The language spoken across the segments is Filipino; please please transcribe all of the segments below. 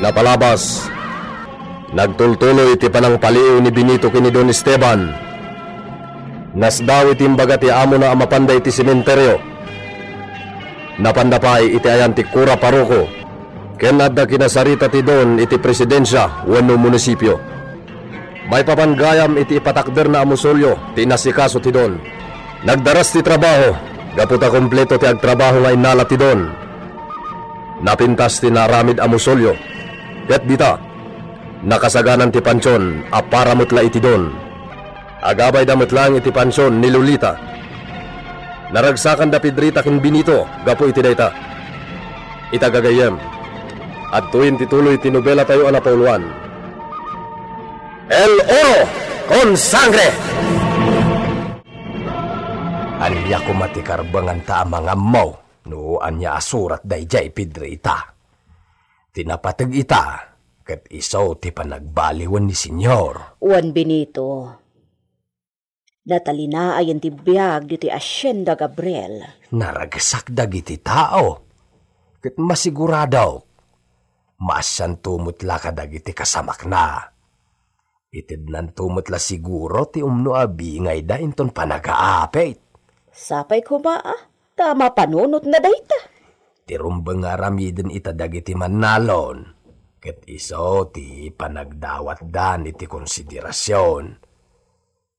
pinapalabas. Nagtultuloy iti panang paliw ni Benito kini Don Esteban. Nasdaw iti imbaga ti amo na amapanday iti sementeryo. Napandapay iti ayan ti Kura Paroko. Ken adda kinasarita ti Don iti presidensya wenno munisipyo. May papanggayam iti ipatakder na amusolyo ti nasikaso ti Don. Nagdaras ti trabaho, gaputa kompleto ti agtrabaho nga inala ti Don. Napintas ti naramid amusolyo. Ket dita, nakasaganan ti pansyon aparamutla iti Don. Agabay damot lang iti pansyon ni Lolita. Naragsakan da Pedrita ken Benito gapo iti dayta. Itagagayem. At tuwin tituloy ti nobela tayo anapauluan. El Oro con Sangre! Anya ko matikarbangan ta mga maw, no anya asurat dayjay Pedrita. Tinapatag ita, kat isaw ti panagbaliwan ni Senyor. Juan Benito, natalina ayan ti biyag di ti Hacienda Gabriel. Naragasak dagiti tao, kat masiguradaw, maasan tumutla ka dagiti kasamak na. Itid nan tumutla siguro ti umno abingay da inton panagaapit. Sapay ko ba tama panunot na dayta. Tirumbang aramiden ita dagiti manalon, ket iso ti panagdawat dan iti konsiderasyon.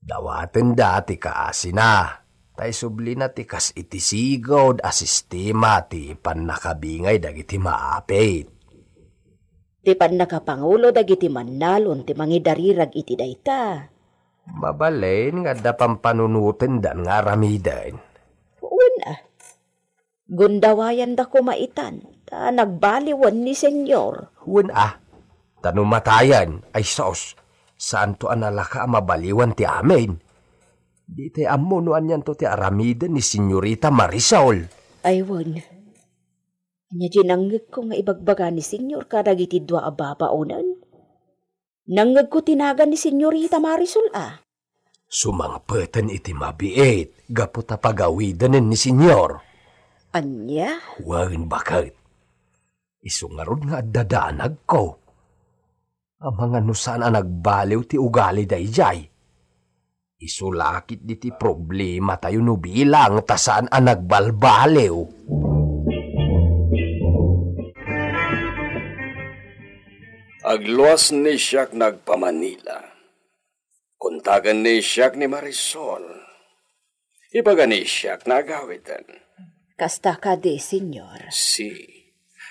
Dawaten da ti kaasina, tay subli na ti kas iti sigod a sistema ti panakabingay dagiti maapit. Ti panakapangulo dagiti manalon ti mangidarirag iti dayta. Mabalain nga da pampanunutin dan nga ramidan. Una, gundawayan da kumaitan, ta nagbaliwan ni Senyor. Una, tanumatayan, ay sos, saan to analaka mabaliwan ti amin? Di te amunuan yan to ti aramidan ni Senyorita Marisol. Ay, wan. Anya ginanggag ko nga ibagbaga ni Senyor kadagiti dua ababaonan. Nanggag ko tinagan ni Senyorita Marisol Sumangpetan iti mabiit, gaputa pagawidanen ni Senyor. Anya? Wan bakit? Isungarod nga dadanag ko. Ang mga nusan nagbaliw ti ugali dayjay. Isulakit di ti problema tayo no bilang tasaan ang nagbalbaliw. Agluwas ni Siak nagpamanila. Kuntagan ni Siak ni Marisol. Ibaga ni Siak nagawitan. Kasta ka de, Senyor. Si.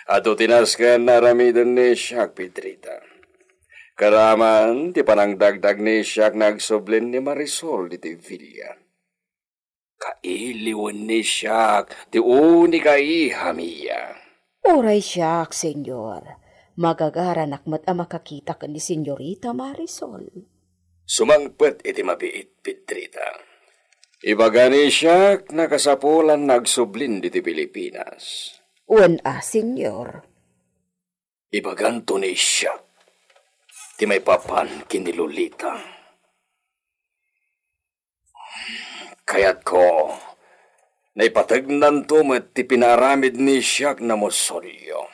Ato tinaskan naramidan ni Siak, Pedrita. Karaman, ti panangdagdag ni Siak nagsublin ni Marisol di ti Villa. Kailiwan ni Siak, ti uni kaihamiya. Oray Siak, Senyor. Magagaranak mat makakita ka ni Senyorita Marisol. Sumangpet iti mabiit, Pedrita. Ibaga ni Siak nakasapulan nagsublin diti Pilipinas. Uwan Senyor. Ibaganto ni Siak. Ti may papan kini Lolita. Kayat ko, naipatagnan to met ti pinaramid ni Siak na mosolyo.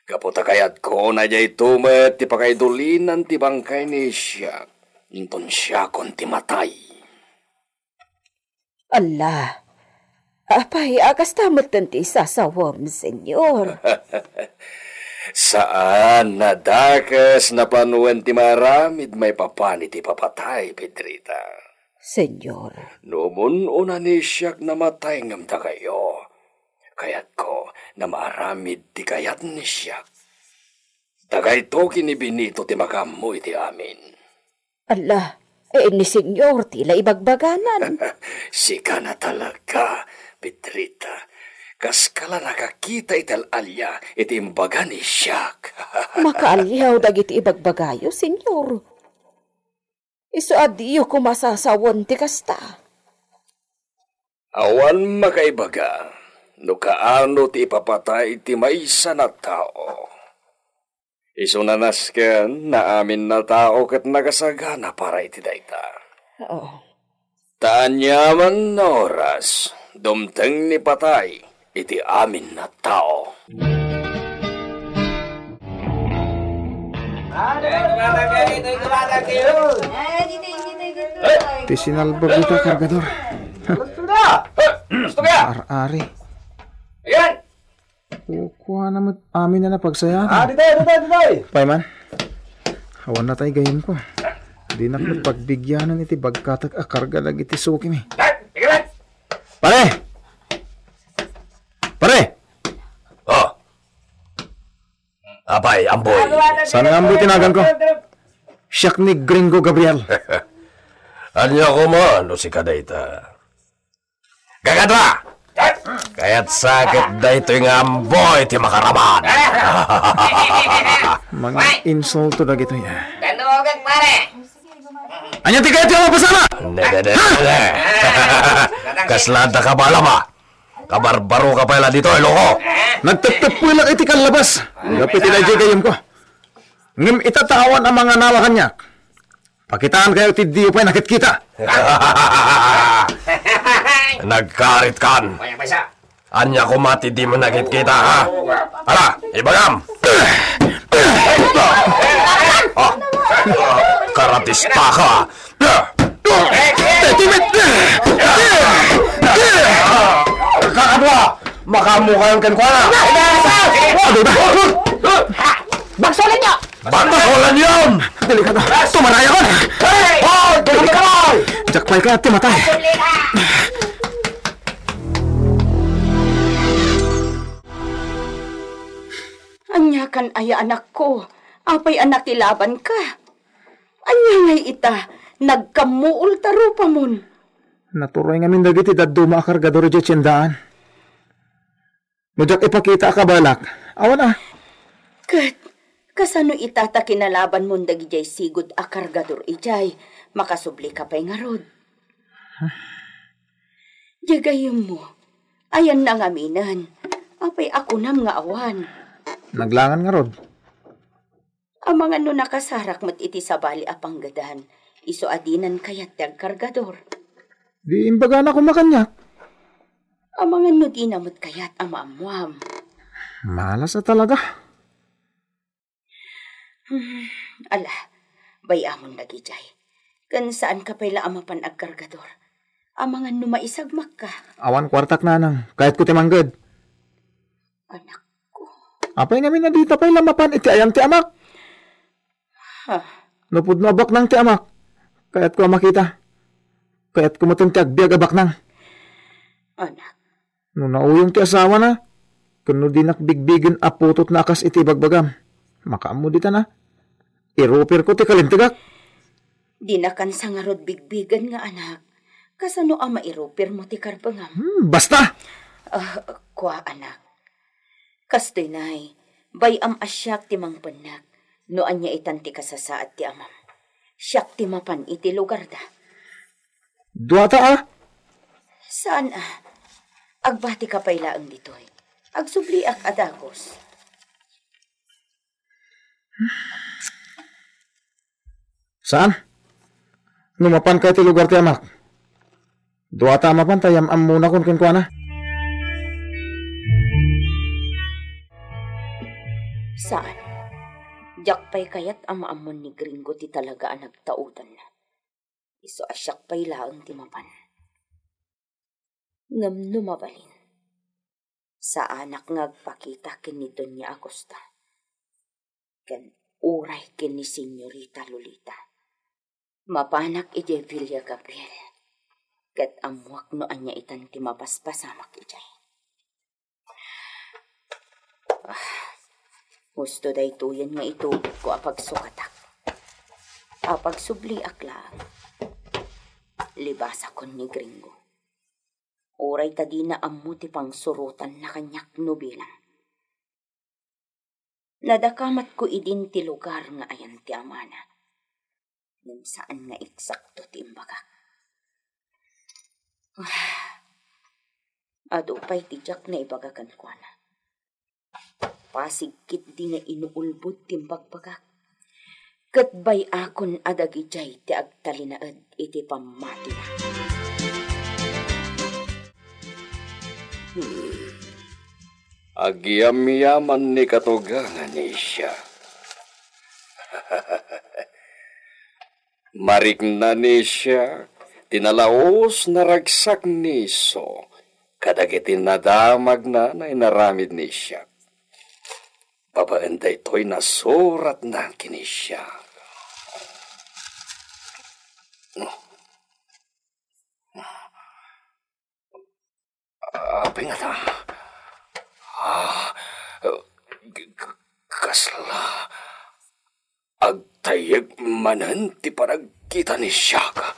Kaputa kayat ko na jay tumet ti pakaidulinan ti bangkay ni Siak. Inton siya kon ti matay. Allah, apay akas tamot ti sasawam, Senyor. Saan nadakas na panuan ti maramid may papani ti papatay, Pedrita? Senyor. Nomun una ni Siak namatay ngamta kayo. Kayat ko na maramid ti kayat ni Siak. Tagay to kini Benito ti makamu iti amin. Allah, ni Senyor tila ibagbaganan. Sika na talaga, Pedrita. Kas kala nakakita ital alya iti imbaga ni Siak. Makaalyaw dagiti ibagbagayo, Senyor. Isu adiyo kumasasawon ti kasta. Awan makaibaga, no kaano ti ipapatay ti maysa na tao. Isu nanasken na amin na tao kat nagasagana para iti dayta. Oo. Taanyaman na oras, dumteng ni patay iti amin na tao. Ti sinalbog ita, kargador. Gusto ka? Ar-ari. Ayan! Kukuha naman amin na napagsayatan. Ditoy! Payman, hawan na tayo gayon ko. Di na ko pagbigyanan iti bagkatag akarga lagi iti suki mi. Pare! Pare! Oh. Abay, amboy. Saan nga amboy tinagan ko? Siyak ni Gringo Gabriel. Anya ko mo, no si kadayta. Gagadra! Kaya't sakit da ito yung amboy ti makaraman. Mga insulto na gito ya. Tanugan, pare! Anya ti kayo tiyo mapasama! Ne. Kaslanta ka ba lama? Kabarbaro ka pala dito, loko. Nagtagtag po lang iti kalabas. Gapit inadyo gayom ko. Ngim itatawan ang mga nawakan niya. Pakitaan kayo ti diyo pa'y nakit kita. Nagkarit kan. Anya ko mati di mo nakit kita, ha? Hala, ibagam! Karatista ka! Kakadwa! Makamukayan kan ko na! Bagsolan nyo! Batasolan yun! Delikado. Tumanaya ko! Oh, delikado! Jakpay ka at timatay. Anya kan aya anak ko. Apay anak ilaban ka. Anya ngay ita. Nagkamuol tarupa mon. Naturoy nga min dagiti daduma kargador di tiyendaan. Mujak ipakita ka balak. Awan ah. Kat, kasano itata kinalaban mon dagijay sigud a kargador ijay. Makasubli ka pa'y nga rod. Jagayom mo. Ayan na nga minan. Apay ako nam nga awan. Naglangan nga rod. Ang mga no nakasarak mat iti sabali apang gadahan. Iso adinan kayat dag kargador. Di imbaga na kumakanyak. Ang mga no di namot kayat amaamwam. Malas na talaga. Ala, bayamon lagi jay. Kan saan ka pala amapan ag kargador? Ang mga no maisagmak ka. Awan kwartak nanang. Kahit ko timanggad. Anak ko. Apay namin na dita pa'y lamapan iti ayam ti amak. Ha? Napud na abak nang ti amak. Kaya't ko makita. Kaya't kumatong ti agbiag abak nang. Anak. No nauyong ti asawa na. Kuno di nakbigbigin aputot na akas iti bagbagam. Makaamo dita na. Irupir ko ti kalintigak. Di na kan sa nga rod bigbigan nga anak. Kasano ang mairupir mo ti karbangam? Basta! Kwa anak. Kastoy nay. Bayam asyak ti mang panak. Noan niya itanti kasasaat ti amam. Siyak ti mapan iti lugar da. Duwata ah! Saan ah? Agbati ka pailaang ditoy. Agsubliak adagos. Saan? Numapan ka iti lugar ti amak. Duwata mapan tayam am muna kun kunkwa na. Saan? Jakpay kayat amaamon ni Gringo ti talaga ang nagtautan na. Iso asyak pay laang ti mapan. Ngam numabalin. Sa anak ngagpakita kin ni Doña Acosta. Ken uray kin ni Senyorita Lolita. Mapanak iti Villa Gabriel. Ket amwak no anya itan ti mapaspasamak ijay. Gusto day tuyan nga itubig ko apag sukatak. Apag subli aklang. Libasa kon ni Gringo. Uray tadi na amuti pang surutan na kanyak nubilang. Nadakamat ko idin ti lugar nga ayan ti amana. Nang saan nga eksakto ti imbaga. Adupay ti jak na ibagakan ko na. Pasigkit di na inuulbod timbagbagak. Katbay akon adagijay ti agtalinaad iti pamati na. Agyam-yaman ni katugangan ni siya. Marikna ni siya, tinalaos na ragsak niso, kadagiti nadamag na inaramid ni siya. Babaan da ito'y nasurat na kini siya. Apay nga ta. Kasla. Agtayag manan ti paragkita ni Siaka.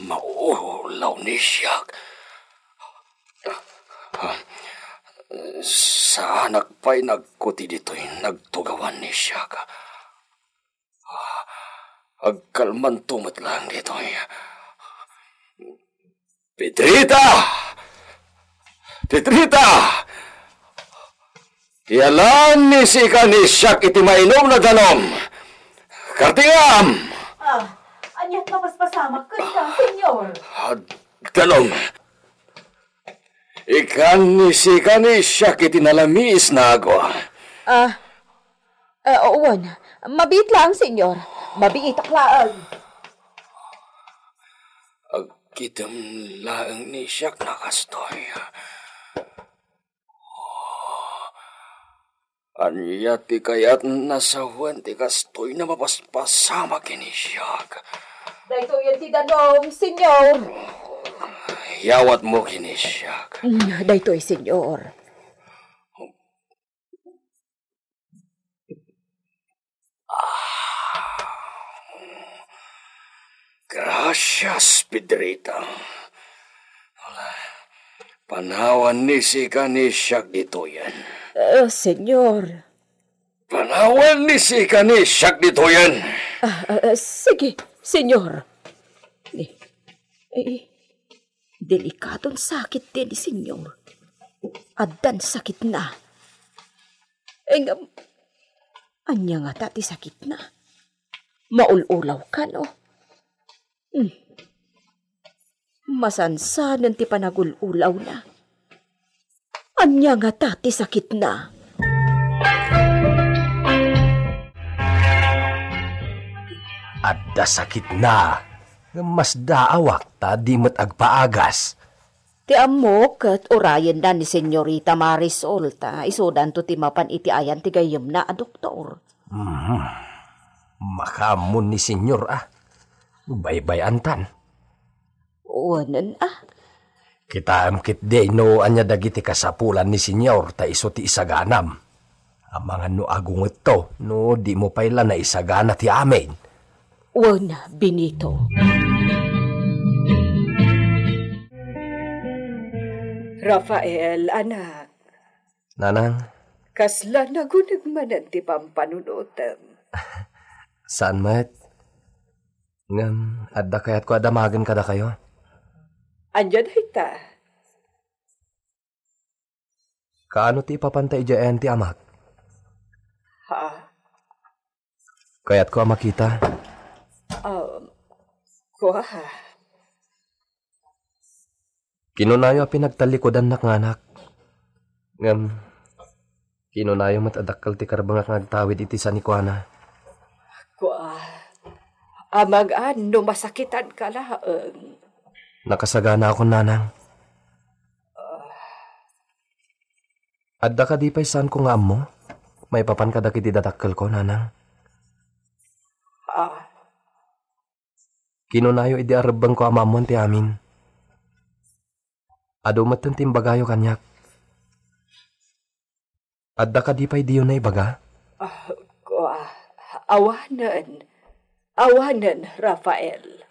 Maulaw ni Siak. Sa anak pa'y nagkuti dito'y nagtugawan ni Siaka. Agkalman tumat lang dito'y. Petrita! Petrita! Yalan ni sika ni Siak iti mainom na danom. Kartingam! Anyat mapaspasamak ka ka, senyor. Danom. Ikan ni sika ni Siak iti nalamis na agwa. Uwan, mabit lang, senyor. Mabiit aklaan. Agkitam lang ni Siak nakastoy. Anya ti kayat nasawan ti kastoy na mapaspasama kini Siak. Dahito yan ti danom, senyor. Yawat mo kini Siak. Dahito senyor. Gracias, Pedrita. Panawan ni sika ni Siak dito yan. Senyor. Panawan ni sika ni Siak dito yan. Sige, senyor. Delikadong sakit din, senyor. Adan sakit na. Anya nga tati sakit na. Maululaw ka, no? Masansanan ti panagululaw na. Anya nga tati sakit na. Adda sakit na. Mas daawak ta di mo't agpaagas. Ti amok at orayan na ni Senyorita Marisol ta. Isudan to ti mapan iti ayan ti gayem na a doktor. Makamon ni senyor Baybay antan. Uwanan Kita amkit day no anya dagiti kasapulan ni senyor ta iso ti isaganam. Amangan no agungot to no di mo payla na isagana ti amin. Wana, Benito. Rafael, anak. Nanang? Kasla nagunagmanan ti pampanunutan. Saan met? Ngam, adda kayat ko adamagan kada kayo? Andyan hita. Kaano ti papantay dyan ti amak? Kayat ko makita? Kuha. Kinunayo pinagtalikodan na nganak. Ngam, kinunayo matadakal ti karbangak ngagtawid iti sanikwana. Kuha. Amag-an, no masakitan ka laang. Nakasagana ako, nanang. Adda ka di pa'y saan ko nga mo? May papan ka dakit idadakal ko, nanang. Kinunayo idi arabang ko amamon ti amin. Ado matan timbagayo kanyak. Adda ka di pa'y diyo na ibaga? Awanan. Awanan, Rafael.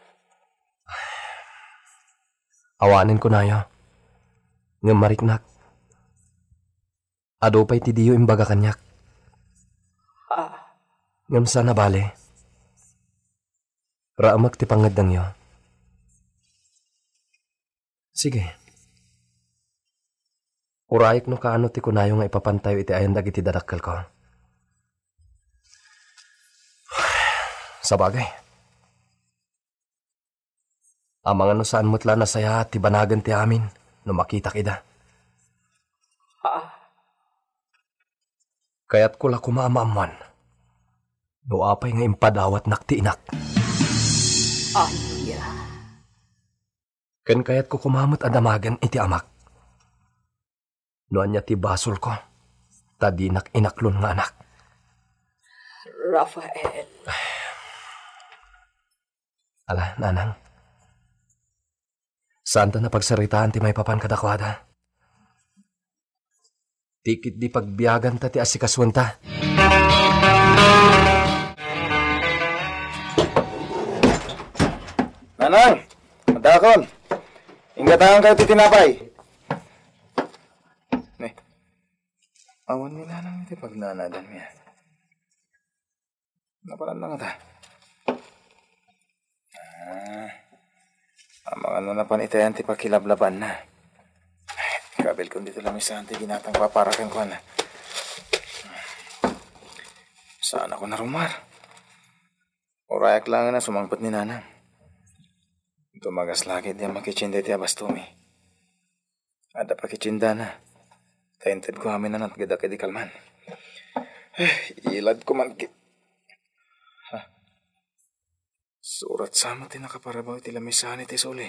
Awanin ko na yo. Ngamariknak. Ado pa'y ti diyo imbaga kanyak. Ngam sana bale. Raamak ti pangadang yo. Sige. Urayik no kaano ti kunayo nga ipapantayo iti ayan dagiti dadakkel ko. Sabagay. Amang ano saan mo't na saya ti banagan ti amin no makita kida. Kaya't ko la kumamaman. Doapay nga impadawat naktiinak. Anya. Ken kaya't ko kumamot adamagan iti amak. Noan niya ti basol ko. Tadinak inaklon nga anak. Rafael. Ala, nanang. Saan ta na pagsaritaan ti may papan kadakwada? Tikit di pagbiyagan ta ti asikaswan ta. Nanang, madakon. Ingatahan kayo ti tinapay. Ne, awan ni nanang iti pagnanadan niya. Napalan na nga ta. Ang mga ano na panitayan ti pakilablaban na. Kabil kung dito lang isa ti ginatang paparakan ko na. Saan ako narumar? Urayak lang na sumangpat ni nanang. Tumagas lagi di makichinda ti abastumi. Ada pakichinda na. Tainted ko amin na natgada kay di kalman. Ilad ko man Surat sama ti nakaparabaw ti lamisan iti suli.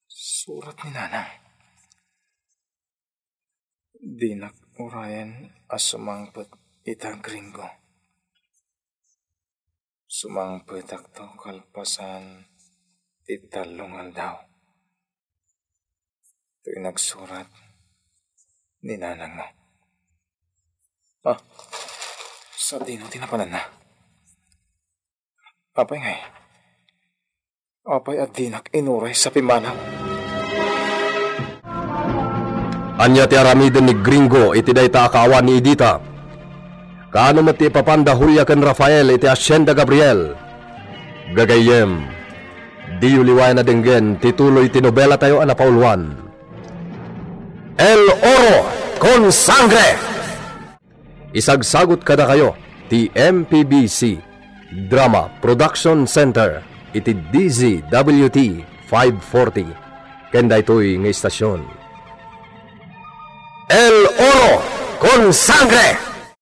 Surat ni nanang. Dinak urayan as sumangpet itang gringo. Sumangpet akto kalpasan titalungal daw. Ito'y nagsurat ni nanang mo. Sa dino tinapalan na. Apay ngay. Apay at dinak inuray sa pimanaw. Anya ti aramiden ni Gringo iti dayta akawan ni Edita. Kaano mati papanda Julia ken Rafael iti Hacienda Gabriel. Gagayem. Di uliwayan na dinggen tituloy ti nobela tayo anapauluan. El Oro con Sangre. Isagsagot kada kayo ti MPBC Drama Production Center iti DZWT 540 kenda ito'y nga istasyon. El Oro con Sangre!